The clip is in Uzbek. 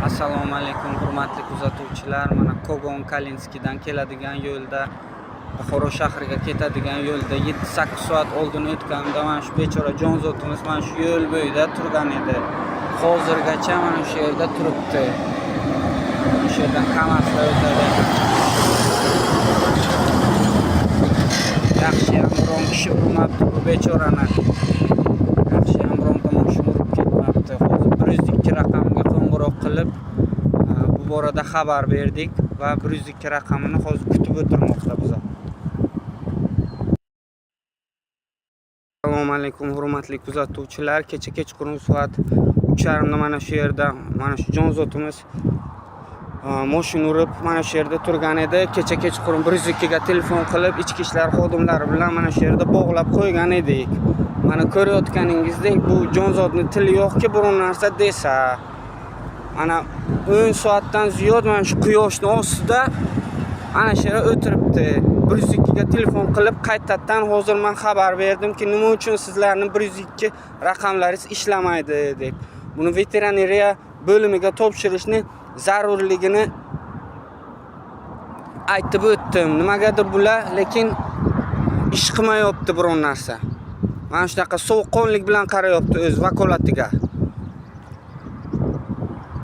Assalomu alaykum hurmatli kuzatuvchilar. Mana Kogon Kalinskidan keladigan yo'lda Buxoro shahriga ketadigan yo'lda 7-8 soat oldin o'tganimda mana shu bechora jonzotimiz mana shu yo'l bo'yida turgan edi. Hozirgacha mana shu yerda turibdi. Shu yerdan Kamaslar o'tadi. Yaxshi ham biron kishi urmabdi bu bechorani. Yaxshi ham biron tomosha urib ketmabdi. Hozir 102 raqamga qo'ng'iroq qilib bu borada xabar berdik va 102 raqamini hozir kutib o'tirmoqda bizlar. Assalomu alaykum hurmatli kuzatuvchilar. Kechqurun soat 3:30 da mana shu yerda mana shu jonzotimiz mashina urib mana shu yerda turgan edi. Kechqurun 102 ga telefon qilib ichki ishlar xodimlari bilan mana shu yerda bog'lab qo'ygan edik. Mana ko'rayotganingizdek bu jonzotning tili yo'qki biror narsa desa. Mana 10 soatdan ziyod mana shu quyoshning ostida ana shu yerda o'tiribdi. 102 ga telefon qilib qaytadan hozir men xabar berdimki nima uchun sizlarning 102 raqamlaringiz ishlamaydi deb. Buni veterinariya bo'limiga topshirishni zarurligini aytib o'tdim. Nimagadir bular lekin ish qilmayapti biror narsa. Mana shunaqa sovuqqonlik bilan qarayapti o'z vakolatiga.